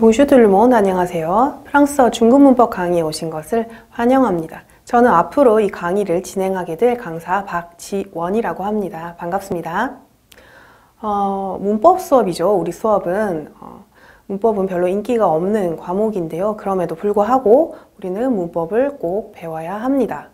Bonjour tout le monde, 안녕하세요. 프랑스어 중급 문법 강의에 오신 것을 환영합니다. 저는 앞으로 이 강의를 진행하게 될 강사 박지원이라고 합니다. 반갑습니다. 문법 수업이죠. 우리 수업은 문법은 별로 인기가 없는 과목인데요. 그럼에도 불구하고 우리는 문법을 꼭 배워야 합니다.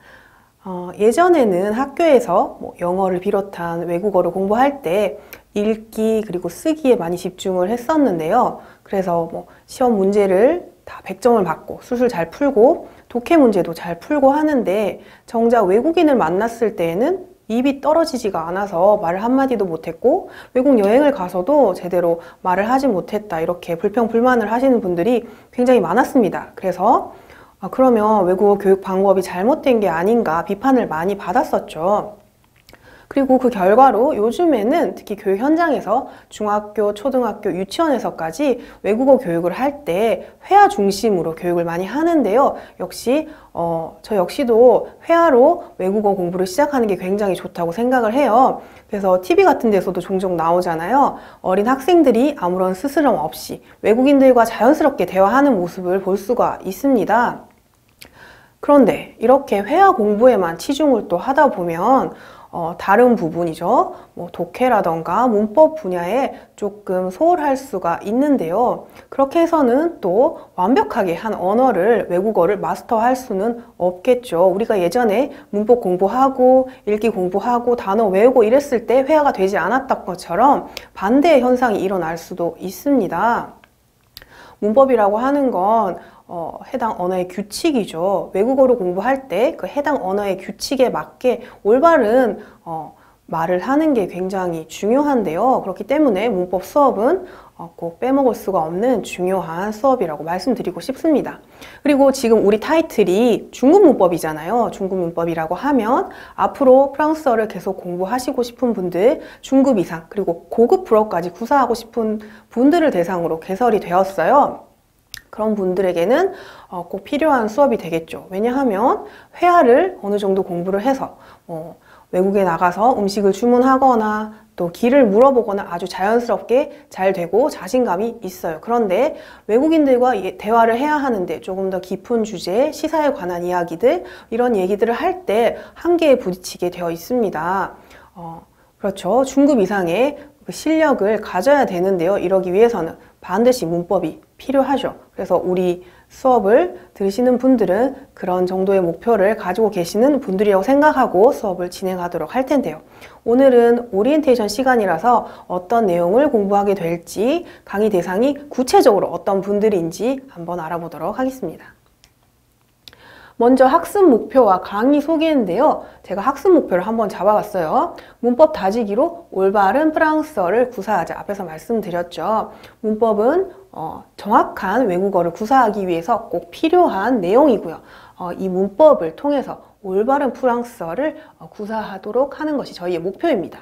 예전에는 학교에서 영어를 비롯한 외국어를 공부할 때 읽기 그리고 쓰기에 많이 집중을 했었는데요. 그래서 시험 문제를 다 100점을 받고 술술 잘 풀고 독해 문제도 잘 풀고 하는데 정작 외국인을 만났을 때에는 입이 떨어지지가 않아서 말을 한마디도 못했고 외국 여행을 가서도 제대로 말을 하지 못했다, 이렇게 불평불만을 하시는 분들이 굉장히 많았습니다. 그래서 그러면 외국어 교육 방법이 잘못된 게 아닌가 비판을 많이 받았었죠. 그리고 그 결과로 요즘에는 특히 교육 현장에서 중학교, 초등학교, 유치원에서까지 외국어 교육을 할 때 회화 중심으로 교육을 많이 하는데요. 역시 저 역시도 회화로 외국어 공부를 시작하는 게 굉장히 좋다고 생각을 해요. 그래서 TV 같은 데서도 종종 나오잖아요. 어린 학생들이 아무런 스스럼 없이 외국인들과 자연스럽게 대화하는 모습을 볼 수가 있습니다. 그런데 이렇게 회화 공부에만 치중을 또 하다 보면 다른 부분이죠. 독해라던가 문법 분야에 조금 소홀할 수가 있는데요. 그렇게 해서는 또 완벽하게 한 언어를, 외국어를 마스터할 수는 없겠죠. 우리가 예전에 문법 공부하고 읽기 공부하고 단어 외우고 이랬을 때 회화가 되지 않았던 것처럼 반대의 현상이 일어날 수도 있습니다. 문법이라고 하는 건 해당 언어의 규칙이죠. 외국어로 공부할 때 그 해당 언어의 규칙에 맞게 올바른 말을 하는 게 굉장히 중요한데요. 그렇기 때문에 문법 수업은 꼭 빼먹을 수가 없는 중요한 수업이라고 말씀드리고 싶습니다. 그리고 지금 우리 타이틀이 중급 문법이잖아요. 중급 문법이라고 하면 앞으로 프랑스어를 계속 공부하시고 싶은 분들, 중급 이상 그리고 고급 불어까지 구사하고 싶은 분들을 대상으로 개설이 되었어요. 그런 분들에게는 꼭 필요한 수업이 되겠죠. 왜냐하면 회화를 어느 정도 공부를 해서 외국에 나가서 음식을 주문하거나 또 길을 물어보거나 아주 자연스럽게 잘 되고 자신감이 있어요. 그런데 외국인들과 대화를 해야 하는데 조금 더 깊은 주제, 시사에 관한 이야기들, 이런 얘기들을 할 때 한계에 부딪히게 되어 있습니다. 그렇죠. 중급 이상의 실력을 가져야 되는데요. 이러기 위해서는 반드시 문법이 필요하죠. 그래서 우리 수업을 들으시는 분들은 그런 정도의 목표를 가지고 계시는 분들이라고 생각하고 수업을 진행하도록 할 텐데요. 오늘은 오리엔테이션 시간이라서 어떤 내용을 공부하게 될지, 강의 대상이 구체적으로 어떤 분들인지 한번 알아보도록 하겠습니다. 먼저 학습 목표와 강의 소개인데요. 제가 학습 목표를 한번 잡아봤어요. 문법 다지기로 올바른 프랑스어를 구사하자. 앞에서 말씀드렸죠. 문법은 정확한 외국어를 구사하기 위해서 꼭 필요한 내용이고요. 이 문법을 통해서 올바른 프랑스어를 구사하도록 하는 것이 저희의 목표입니다.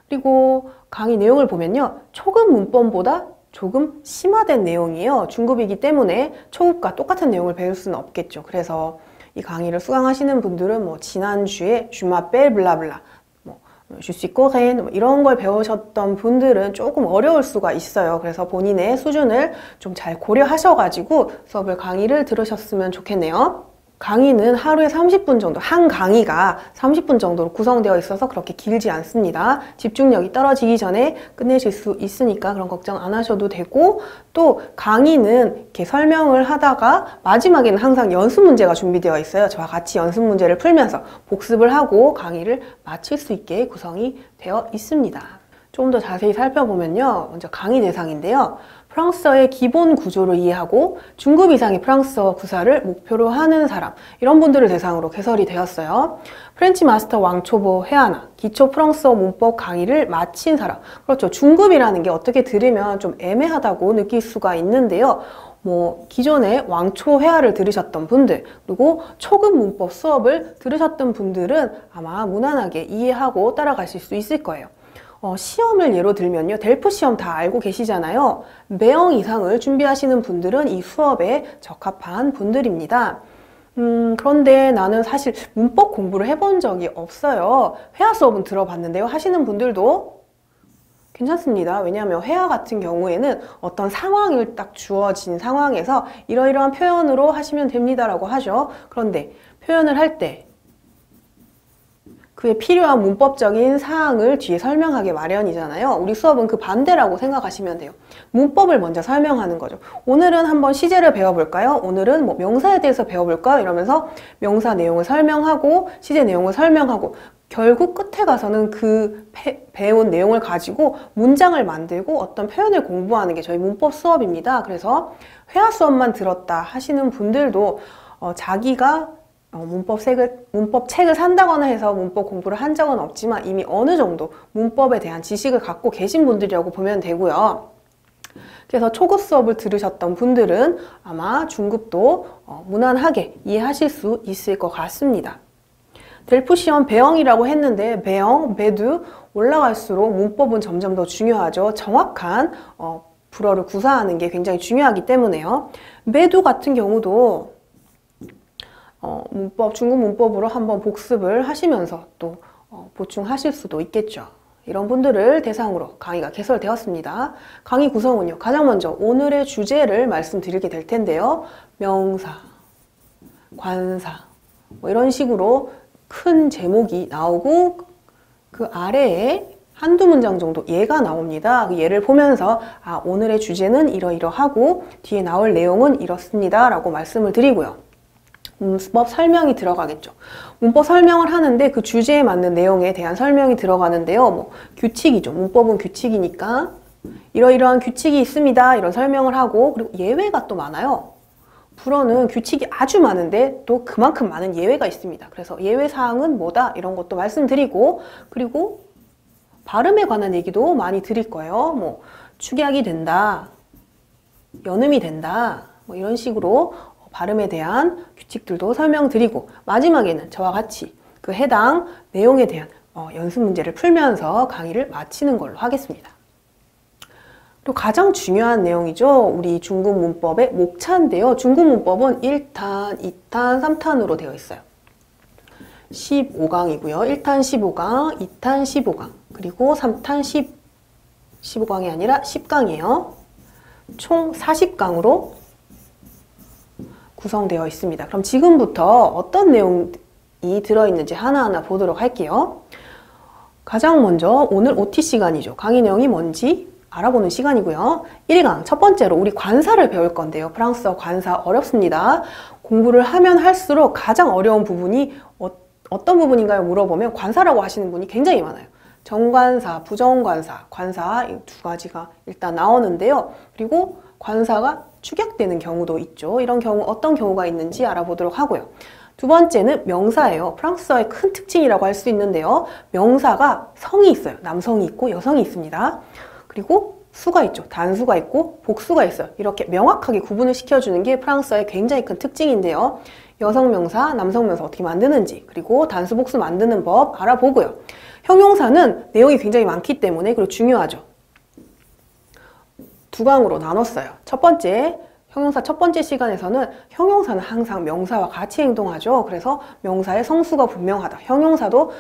그리고 강의 내용을 보면요. 초급 문법보다 조금 심화된 내용이에요. 중급이기 때문에 초급과 똑같은 내용을 배울 수는 없겠죠. 그래서 이 강의를 수강하시는 분들은 지난주에 Je m'appelle 블라블라, Je suis coréenne 이런 걸 배우셨던 분들은 조금 어려울 수가 있어요. 그래서 본인의 수준을 좀 잘 고려하셔가지고 수업을 강의를 들으셨으면 좋겠네요. 강의는 하루에 30분 정도, 한 강의가 30분 정도로 구성되어 있어서 그렇게 길지 않습니다. 집중력이 떨어지기 전에 끝내실 수 있으니까 그런 걱정 안 하셔도 되고, 또 강의는 이렇게 설명을 하다가 마지막에는 항상 연습 문제가 준비되어 있어요. 저와 같이 연습 문제를 풀면서 복습을 하고 강의를 마칠 수 있게 구성이 되어 있습니다. 좀 더 자세히 살펴보면요. 먼저 강의 대상인데요. 프랑스어의 기본 구조를 이해하고 중급 이상의 프랑스어 구사를 목표로 하는 사람, 이런 분들을 대상으로 개설이 되었어요. 프렌치 마스터 왕초보 회화나 기초 프랑스어 문법 강의를 마친 사람. 그렇죠. 중급이라는 게 어떻게 들으면 좀 애매하다고 느낄 수가 있는데요. 기존에 왕초 회화를 들으셨던 분들, 그리고 초급 문법 수업을 들으셨던 분들은 아마 무난하게 이해하고 따라가실 수 있을 거예요. 시험을 예로 들면요. 델프 시험 다 알고 계시잖아요. 매형 이상을 준비하시는 분들은 이 수업에 적합한 분들입니다. 그런데 나는 사실 문법 공부를 해본 적이 없어요. 회화 수업은 들어봤는데요. 하시는 분들도 괜찮습니다. 왜냐하면 회화 같은 경우에는 어떤 상황을 딱 주어진 상황에서 이러이러한 표현으로 하시면 됩니다라고 하죠. 그런데 표현을 할 때 그에 필요한 문법적인 사항을 뒤에 설명하기 마련이잖아요. 우리 수업은 그 반대라고 생각하시면 돼요. 문법을 먼저 설명하는 거죠. 오늘은 한번 시제를 배워볼까요? 오늘은 뭐 명사에 대해서 배워볼까요? 이러면서 명사 내용을 설명하고 시제 내용을 설명하고 결국 끝에 가서는 그 배운 내용을 가지고 문장을 만들고 어떤 표현을 공부하는 게 저희 문법 수업입니다. 그래서 회화 수업만 들었다 하시는 분들도 자기가 문법 책을 산다거나 해서 문법 공부를 한 적은 없지만 이미 어느 정도 문법에 대한 지식을 갖고 계신 분들이라고 보면 되고요. 그래서 초급 수업을 들으셨던 분들은 아마 중급도 무난하게 이해하실 수 있을 것 같습니다. 델프 시험 배영이라고 했는데 배영, 배두 올라갈수록 문법은 점점 더 중요하죠. 정확한 불어를 구사하는 게 굉장히 중요하기 때문에요. 매두 같은 경우도 중급 문법으로 한번 복습을 하시면서 또 보충하실 수도 있겠죠. 이런 분들을 대상으로 강의가 개설되었습니다. 강의 구성은요. 가장 먼저 오늘의 주제를 말씀드리게 될 텐데요. 명사, 관사 뭐 이런 식으로 큰 제목이 나오고 그 아래에 한두 문장 정도 예가 나옵니다. 그 예를 보면서 오늘의 주제는 이러이러하고 뒤에 나올 내용은 이렇습니다 라고 말씀을 드리고요. 문법 설명이 들어가겠죠. 문법 설명을 하는데 그 주제에 맞는 내용에 대한 설명이 들어가는데요. 뭐 규칙이죠. 문법은 규칙이니까 이러이러한 규칙이 있습니다. 이런 설명을 하고 그리고 예외가 또 많아요. 불어는 규칙이 아주 많은데 또 그만큼 많은 예외가 있습니다. 그래서 예외 사항은 뭐다 이런 것도 말씀드리고 그리고 발음에 관한 얘기도 많이 드릴 거예요. 뭐 축약이 된다, 연음이 된다 뭐 이런 식으로 발음에 대한 규칙들도 설명드리고 마지막에는 저와 같이 그 해당 내용에 대한 연습 문제를 풀면서 강의를 마치는 걸로 하겠습니다. 또 가장 중요한 내용이죠. 우리 중급 문법의 목차인데요. 중급 문법은 1탄, 2탄, 3탄으로 되어 있어요. 15강이고요. 1탄 15강, 2탄 15강, 그리고 3탄 15강이 아니라 10강이에요. 총 40강으로 구성되어 있습니다. 그럼 지금부터 어떤 내용이 들어있는지 하나하나 보도록 할게요. 가장 먼저 오늘 OT 시간이죠. 강의 내용이 뭔지 알아보는 시간이고요. 1강 첫 번째로 우리 관사를 배울 건데요. 프랑스어 관사 어렵습니다. 공부를 하면 할수록 가장 어려운 부분이 어떤 부분인가요? 물어보면 관사라고 하시는 분이 굉장히 많아요. 정관사, 부정관사, 관사 이 두 가지가 일단 나오는데요. 그리고 관사가 축약되는 경우도 있죠. 이런 경우 어떤 경우가 있는지 알아보도록 하고요. 두 번째는 명사예요. 프랑스어의 큰 특징이라고 할 수 있는데요. 명사가 성이 있어요. 남성이 있고 여성이 있습니다. 그리고 수가 있죠. 단수가 있고 복수가 있어요. 이렇게 명확하게 구분을 시켜주는 게 프랑스어의 굉장히 큰 특징인데요. 여성 명사, 남성 명사 어떻게 만드는지 그리고 단수, 복수 만드는 법 알아보고요. 형용사는 내용이 굉장히 많기 때문에 그리고 중요하죠. 두 강으로 나눴어요. 첫 번째, 형용사 첫 번째 시간에서는 형용사는 항상 명사와 같이 행동하죠. 그래서 명사의 성수가 분명하다. 형용사도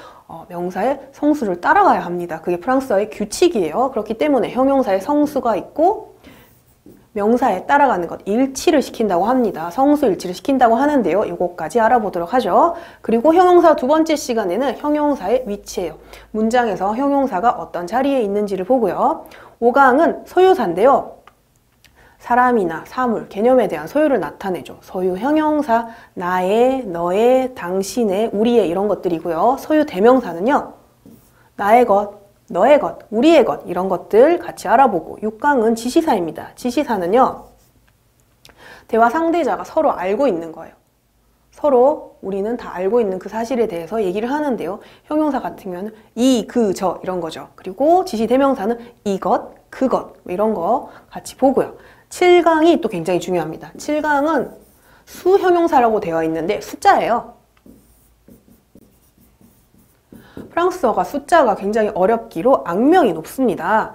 명사의 성수를 따라가야 합니다. 그게 프랑스어의 규칙이에요. 그렇기 때문에 형용사의 성수가 있고 명사에 따라가는 것, 일치를 시킨다고 합니다. 성수 일치를 시킨다고 하는데요. 이것까지 알아보도록 하죠. 그리고 형용사 두 번째 시간에는 형용사의 위치예요. 문장에서 형용사가 어떤 자리에 있는지를 보고요. 5강은 소유사인데요. 사람이나 사물, 개념에 대한 소유를 나타내죠. 소유 형용사, 나의, 너의, 당신의, 우리의 이런 것들이고요. 소유 대명사는요. 나의 것, 너의 것, 우리의 것 이런 것들 같이 알아보고 6강은 지시사입니다. 지시사는요. 대화 상대자가 서로 알고 있는 거예요. 서로 우리는 다 알고 있는 그 사실에 대해서 얘기를 하는데요. 형용사 같은 경우는 이, 그, 저 이런 거죠. 그리고 지시 대명사는 이것, 그것 이런 거 같이 보고요. 7강이 또 굉장히 중요합니다. 7강은 수형용사라고 되어 있는데 숫자예요. 프랑스어가 숫자가 굉장히 어렵기로 악명이 높습니다.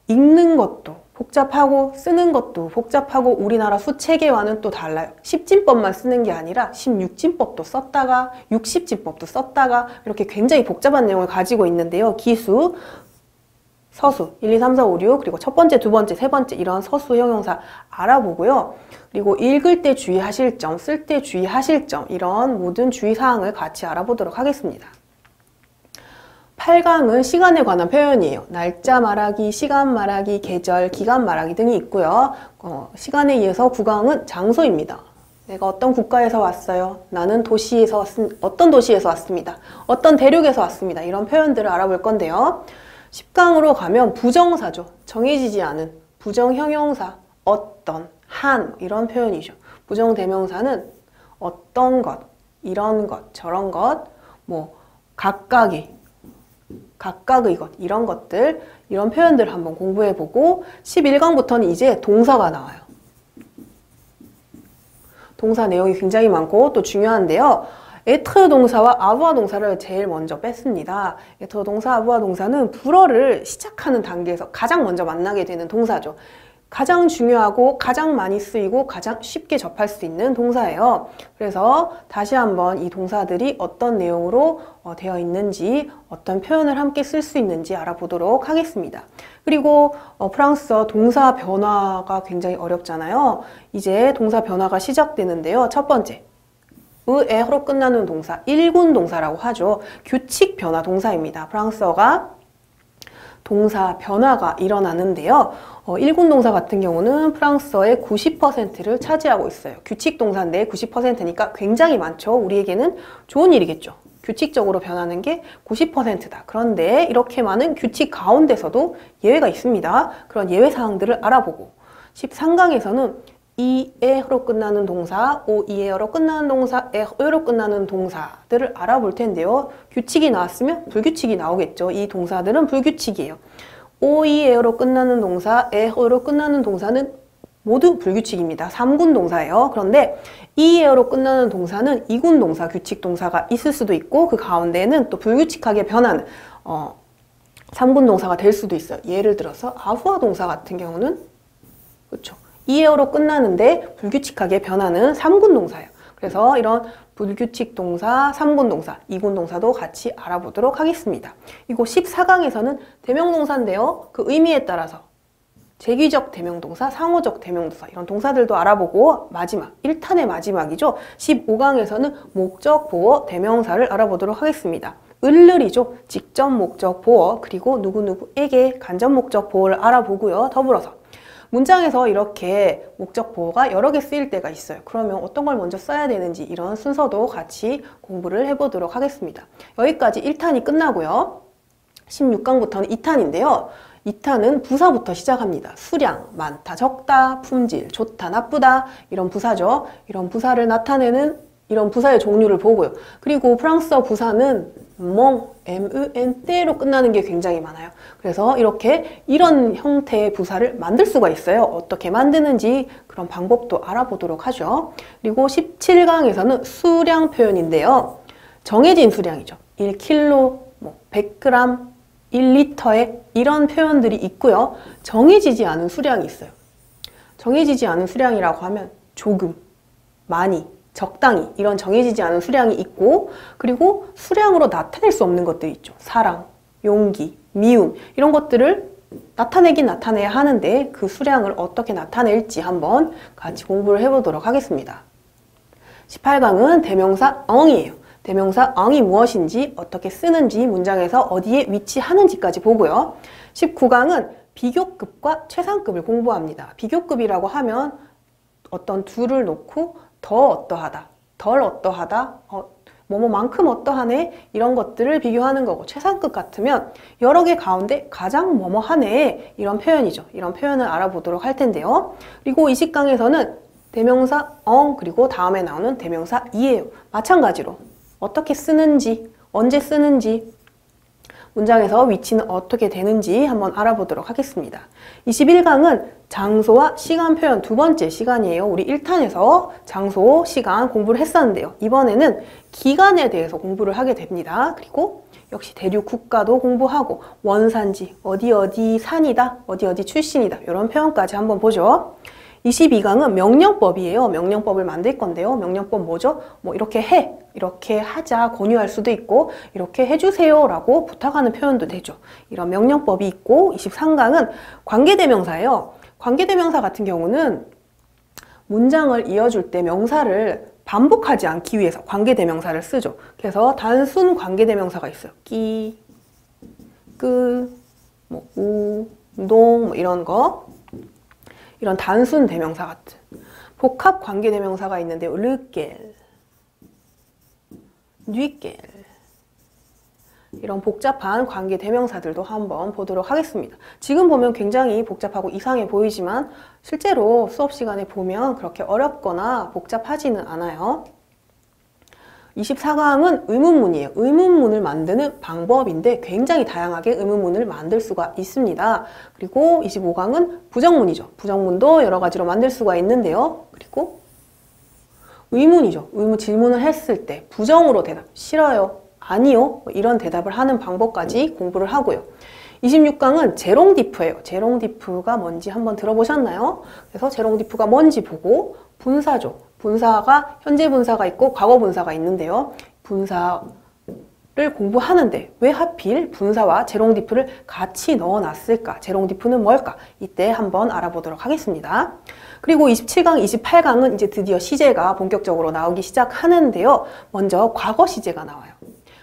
읽는 것도 복잡하고 쓰는 것도 복잡하고 우리나라 수체계와는 또 달라요. 10진법만 쓰는 게 아니라 16진법도 썼다가 60진법도 썼다가 이렇게 굉장히 복잡한 내용을 가지고 있는데요. 기수, 서수 1, 2, 3, 4, 5, 6 그리고 첫 번째, 두 번째, 세 번째 이런 서수 형용사 알아보고요. 그리고 읽을 때 주의하실 점, 쓸 때 주의하실 점 이런 모든 주의사항을 같이 알아보도록 하겠습니다. 8강은 시간에 관한 표현이에요. 날짜 말하기, 시간 말하기, 계절, 기간 말하기 등이 있고요. 시간에 의해서 9강은 장소입니다. 내가 어떤 국가에서 왔어요. 나는 어떤 도시에서 왔습니다. 어떤 대륙에서 왔습니다. 이런 표현들을 알아볼 건데요. 10강으로 가면 부정사죠. 정해지지 않은 부정형용사, 어떤, 한 이런 표현이죠. 부정대명사는 어떤 것, 이런 것, 저런 것, 뭐 각각의 것 이런 것들 이런 표현들을 한번 공부해보고 11강부터는 이제 동사가 나와요. 동사 내용이 굉장히 많고 또 중요한데요. être 동사와 avoir 동사를 제일 먼저 뺐습니다. être 동사, avoir 동사는 불어를 시작하는 단계에서 가장 먼저 만나게 되는 동사죠. 가장 중요하고 가장 많이 쓰이고 가장 쉽게 접할 수 있는 동사예요. 그래서 다시 한번 이 동사들이 어떤 내용으로 되어 있는지 어떤 표현을 함께 쓸 수 있는지 알아보도록 하겠습니다. 그리고 프랑스어 동사 변화가 굉장히 어렵잖아요. 이제 동사 변화가 시작되는데요. 첫 번째 의에로 끝나는 동사, 일군 동사라고 하죠. 규칙 변화 동사입니다. 프랑스어가 동사 변화가 일어나는데요. 일군 동사 같은 경우는 프랑스어의 90%를 차지하고 있어요. 규칙 동사인데 90%니까 굉장히 많죠. 우리에게는 좋은 일이겠죠. 규칙적으로 변하는 게 90%다. 그런데 이렇게 많은 규칙 가운데서도 예외가 있습니다. 그런 예외 사항들을 알아보고 13강에서는 이에로 끝나는 동사, 오이에로 끝나는 동사, 에로 끝나는 동사들을 알아볼 텐데요. 규칙이 나왔으면 불규칙이 나오겠죠. 이 동사들은 불규칙이에요. 오이에로 끝나는 동사, 에로 끝나는 동사는 모두 불규칙입니다. 3군 동사예요. 그런데 이에로 끝나는 동사는 2군 동사, 규칙 동사가 있을 수도 있고 그 가운데에는 또 불규칙하게 변하는 3군 동사가 될 수도 있어요. 예를 들어서 아부아 동사 같은 경우는 그렇죠. 이에어로 끝나는데 불규칙하게 변하는 3군 동사예요. 그래서 이런 불규칙 동사, 3군 동사, 2군 동사도 같이 알아보도록 하겠습니다. 이거 14강에서는 대명동사인데요. 그 의미에 따라서 제기적 대명동사, 상호적 대명동사 이런 동사들도 알아보고 마지막, 1탄의 마지막이죠. 15강에서는 목적, 보어, 대명사를 알아보도록 하겠습니다. 을을이죠. 직접 목적, 보어, 그리고 누구누구에게 간접 목적, 보어를 알아보고요. 더불어서 문장에서 이렇게 목적 보어가 여러 개 쓰일 때가 있어요. 그러면 어떤 걸 먼저 써야 되는지 이런 순서도 같이 공부를 해보도록 하겠습니다. 여기까지 1탄이 끝나고요. 16강부터는 2탄인데요. 2탄은 부사부터 시작합니다. 수량, 많다, 적다, 품질, 좋다, 나쁘다 이런 부사죠. 이런 부사를 나타내는 이런 부사의 종류를 보고요. 그리고 프랑스어 부사는 MUNT로 끝나는 게 굉장히 많아요. 그래서 이런 형태의 부사를 만들 수가 있어요. 어떻게 만드는지 그런 방법도 알아보도록 하죠. 그리고 17강에서는 수량 표현인데요. 정해진 수량이죠. 1kg, 100g, 1리터에 이런 표현들이 있고요. 정해지지 않은 수량이 있어요. 정해지지 않은 수량이라고 하면 조금, 많이, 적당히 이런 정해지지 않은 수량이 있고 그리고 수량으로 나타낼 수 없는 것들이 있죠. 사랑, 용기, 미움 이런 것들을 나타내긴 나타내야 하는데 그 수량을 어떻게 나타낼지 한번 같이 공부를 해보도록 하겠습니다. 18강은 대명사 엉이에요. 대명사 엉이 무엇인지 어떻게 쓰는지 문장에서 어디에 위치하는지까지 보고요. 19강은 비교급과 최상급을 공부합니다. 비교급이라고 하면 어떤 둘을 놓고 더 어떠하다, 덜 어떠하다, 뭐뭐만큼 어떠하네 이런 것들을 비교하는 거고 최상급 같으면 여러 개 가운데 가장 뭐뭐하네 이런 표현이죠. 이런 표현을 알아보도록 할 텐데요. 그리고 20강에서는 대명사 엉 그리고 다음에 나오는 대명사 이에요. 마찬가지로 어떻게 쓰는지, 언제 쓰는지 문장에서 위치는 어떻게 되는지 한번 알아보도록 하겠습니다. 21강은 장소와 시간 표현 두 번째 시간이에요. 우리 1탄에서 장소, 시간 공부를 했었는데요. 이번에는 기간에 대해서 공부를 하게 됩니다. 그리고 역시 대륙 국가도 공부하고 원산지, 어디 산이다, 어디 출신이다 이런 표현까지 한번 보죠. 22강은 명령법이에요. 명령법을 만들 건데요. 명령법 뭐죠? 뭐 이렇게 해, 이렇게 하자 권유할 수도 있고 이렇게 해주세요 라고 부탁하는 표현도 되죠. 이런 명령법이 있고 23강은 관계대명사예요. 관계대명사 같은 경우는 문장을 이어줄 때 명사를 반복하지 않기 위해서 관계대명사를 쓰죠. 그래서 단순 관계대명사가 있어요. 끼, 끄, 뭐 우, 농 뭐 이런 거. 이런 단순 대명사 같은 복합 관계 대명사가 있는데요. 르겔, 뉘겔 이런 복잡한 관계 대명사들도 한번 보도록 하겠습니다. 지금 보면 굉장히 복잡하고 이상해 보이지만 실제로 수업 시간에 보면 그렇게 어렵거나 복잡하지는 않아요. 24강은 의문문이에요. 의문문을 만드는 방법인데 굉장히 다양하게 의문문을 만들 수가 있습니다. 그리고 25강은 부정문이죠. 부정문도 여러 가지로 만들 수가 있는데요. 그리고 의문이죠. 의문 질문을 했을 때 부정으로 대답, 싫어요, 아니요 뭐 이런 대답을 하는 방법까지 공부를 하고요. 26강은 제롱디프예요. 제롱디프가 뭔지 한번 들어보셨나요? 그래서 제롱디프가 뭔지 보고 분사죠. 분사가 현재 분사가 있고 과거 분사가 있는데요. 분사를 공부하는데 왜 하필 분사와 제롱디프를 같이 넣어놨을까? 제롱디프는 뭘까? 이때 한번 알아보도록 하겠습니다. 그리고 27강, 28강은 이제 드디어 시제가 본격적으로 나오기 시작하는데요. 먼저 과거 시제가 나와요.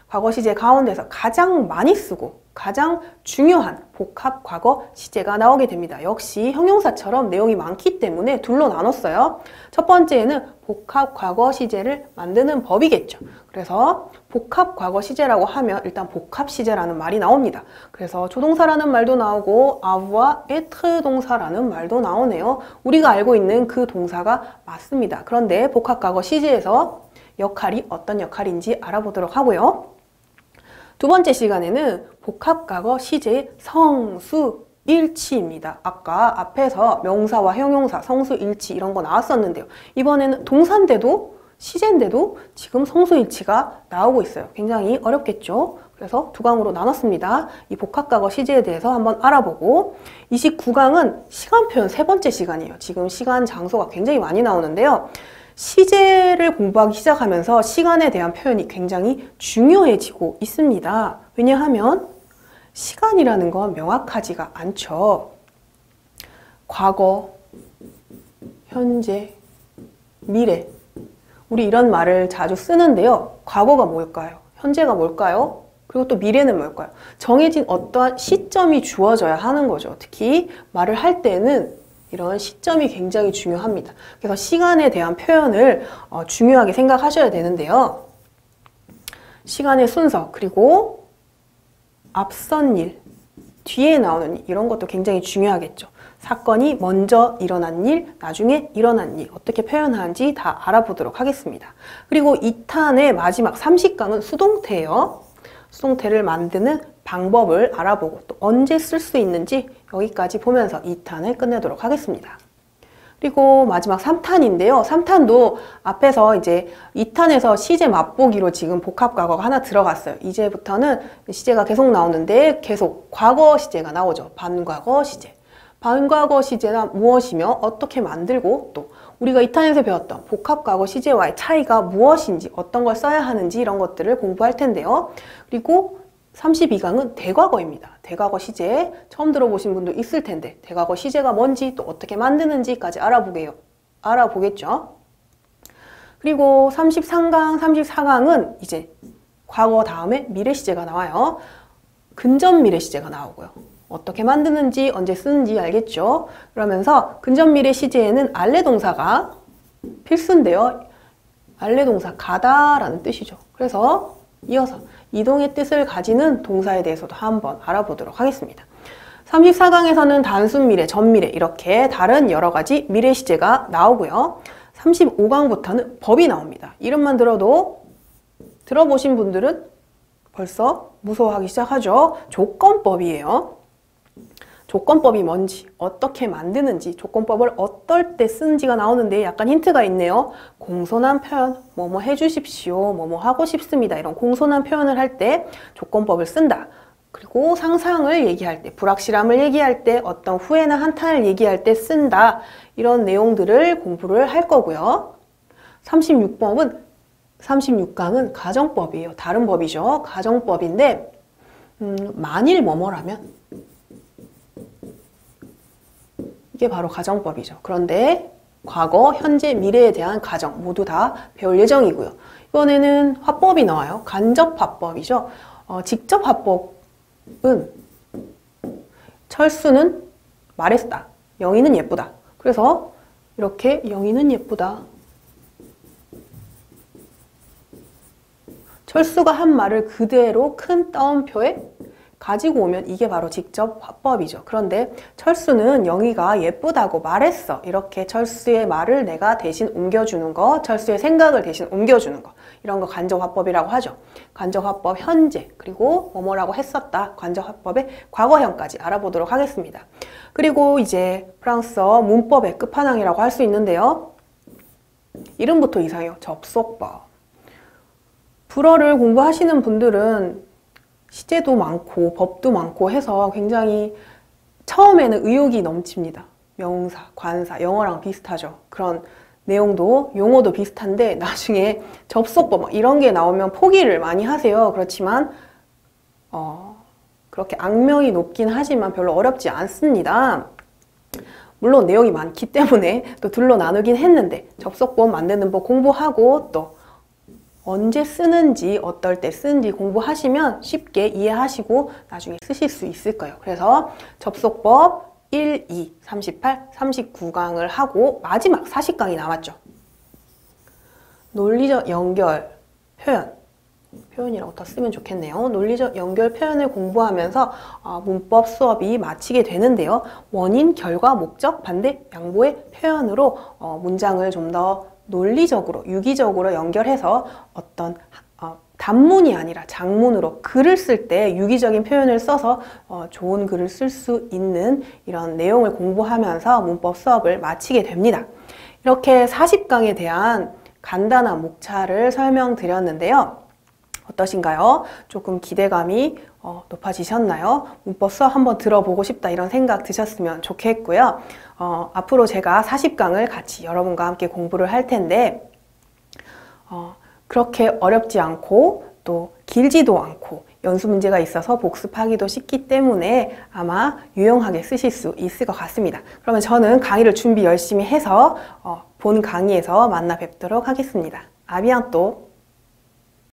과거 시제 가운데서 가장 많이 쓰고 가장 중요한 복합 과거 시제가 나오게 됩니다. 역시 형용사처럼 내용이 많기 때문에 둘로 나눴어요. 첫 번째는 복합 과거 시제를 만드는 법이겠죠. 그래서 복합 과거 시제라고 하면 일단 복합 시제라는 말이 나옵니다. 그래서 조동사라는 말도 나오고 아부와 에트 동사라는 말도 나오네요. 우리가 알고 있는 그 동사가 맞습니다. 그런데 복합 과거 시제에서 역할이 어떤 역할인지 알아보도록 하고요. 두 번째 시간에는 복합과거 시제의 성수일치입니다. 아까 앞에서 명사와 형용사, 성수일치 이런 거 나왔었는데요. 이번에는 동사인데도 시제인데도 지금 성수일치가 나오고 있어요. 굉장히 어렵겠죠? 그래서 두 강으로 나눴습니다. 이 복합과거 시제에 대해서 한번 알아보고 29강은 시간 표현 세 번째 시간이에요. 지금 시간, 장소가 굉장히 많이 나오는데요. 시제를 공부하기 시작하면서 시간에 대한 표현이 굉장히 중요해지고 있습니다. 왜냐하면 시간이라는 건 명확하지가 않죠. 과거, 현재, 미래 우리 이런 말을 자주 쓰는데요. 과거가 뭘까요? 현재가 뭘까요? 그리고 또 미래는 뭘까요? 정해진 어떠한 시점이 주어져야 하는 거죠. 특히 말을 할 때는 이런 시점이 굉장히 중요합니다. 그래서 시간에 대한 표현을 중요하게 생각하셔야 되는데요. 시간의 순서, 그리고 앞선 일, 뒤에 나오는 일, 이런 것도 굉장히 중요하겠죠. 사건이 먼저 일어난 일, 나중에 일어난 일, 어떻게 표현하는지 다 알아보도록 하겠습니다. 그리고 2탄의 마지막 30강은 수동태예요. 수동태를 만드는 방법을 알아보고 또 언제 쓸 수 있는지 여기까지 보면서 2탄을 끝내도록 하겠습니다. 그리고 마지막 3탄인데요. 3탄도 앞에서 이제 2탄에서 시제 맛보기로 지금 복합과거가 하나 들어갔어요. 이제부터는 시제가 계속 나오는데 계속 과거 시제가 나오죠. 반과거 시제. 반과거 시제가 무엇이며 어떻게 만들고 또 우리가 2탄에서 배웠던 복합과거 시제와의 차이가 무엇인지 어떤 걸 써야 하는지 이런 것들을 공부할 텐데요. 그리고 32강은 대과거입니다. 대과거 시제 처음 들어보신 분도 있을 텐데 대과거 시제가 뭔지 또 어떻게 만드는지까지 알아보겠죠. 그리고 33강, 34강은 이제 과거 다음에 미래 시제가 나와요. 근접 미래 시제가 나오고요. 어떻게 만드는지 언제 쓰는지 알겠죠? 그러면서 근접 미래 시제에는 알레 동사가 필수인데요. 알레 동사 가다라는 뜻이죠. 그래서 이어서 이동의 뜻을 가지는 동사에 대해서도 한번 알아보도록 하겠습니다. 34강에서는 단순 미래, 전미래 이렇게 다른 여러 가지 미래 시제가 나오고요. 35강부터는 법이 나옵니다. 이름만 들어도 들어보신 분들은 벌써 무서워하기 시작하죠. 조건법이에요. 조건법이 뭔지, 어떻게 만드는지, 조건법을 어떨 때 쓰는지가 나오는데 약간 힌트가 있네요. 공손한 표현, 뭐뭐 해주십시오, 뭐뭐 하고 싶습니다. 이런 공손한 표현을 할 때 조건법을 쓴다. 그리고 상상을 얘기할 때, 불확실함을 얘기할 때, 어떤 후회나 한탄을 얘기할 때 쓴다. 이런 내용들을 공부를 할 거고요. 36강은 가정법이에요. 다른 법이죠. 가정법인데 만일 뭐뭐라면 이게 바로 가정법이죠. 그런데 과거, 현재, 미래에 대한 가정 모두 다 배울 예정이고요. 이번에는 화법이 나와요. 간접 화법이죠. 직접 화법은 철수는 말했다. 영희는 예쁘다. 그래서 이렇게 영희는 예쁘다. 철수가 한 말을 그대로 큰 따옴표에 가지고 오면 이게 바로 직접 화법이죠. 그런데 철수는 영희가 예쁘다고 말했어. 이렇게 철수의 말을 내가 대신 옮겨주는 거, 철수의 생각을 대신 옮겨주는 거. 이런 거 간접 화법이라고 하죠. 간접 화법 현재, 그리고 뭐뭐라고 했었다. 간접 화법의 과거형까지 알아보도록 하겠습니다. 그리고 이제 프랑스어 문법의 끝판왕이라고 할 수 있는데요. 이름부터 이상해요. 접속법. 불어를 공부하시는 분들은 시제도 많고 법도 많고 해서 굉장히 처음에는 의욕이 넘칩니다. 명사, 관사, 영어랑 비슷하죠. 그런 내용도 용어도 비슷한데 나중에 접속법 이런 게 나오면 포기를 많이 하세요. 그렇지만 그렇게 악명이 높긴 하지만 별로 어렵지 않습니다. 물론 내용이 많기 때문에 또 둘로 나누긴 했는데 접속법 만드는 법 공부하고 또 언제 쓰는지 어떨 때 쓰는지 공부하시면 쉽게 이해하시고 나중에 쓰실 수 있을 거예요. 그래서 접속법 1, 2, 38, 39강을 하고 마지막 40강이 남았죠. 논리적 연결 표현이라고 더 쓰면 좋겠네요. 논리적 연결 표현을 공부하면서 문법 수업이 마치게 되는데요. 원인, 결과, 목적, 반대, 양보의 표현으로 문장을 좀 더 논리적으로, 유기적으로 연결해서 어떤 단문이 아니라 장문으로 글을 쓸 때 유기적인 표현을 써서 좋은 글을 쓸 수 있는 이런 내용을 공부하면서 문법 수업을 마치게 됩니다. 이렇게 40강에 대한 간단한 목차를 설명드렸는데요. 어떠신가요? 조금 기대감이 높아지셨나요? 문법 수업 한번 들어보고 싶다 이런 생각 드셨으면 좋겠고요. 앞으로 제가 40강을 같이 여러분과 함께 공부를 할 텐데 그렇게 어렵지 않고 또 길지도 않고 연수 문제가 있어서 복습하기도 쉽기 때문에 아마 유용하게 쓰실 수 있을 것 같습니다. 그러면 저는 강의를 준비 열심히 해서 본 강의에서 만나 뵙도록 하겠습니다. 아비앙또!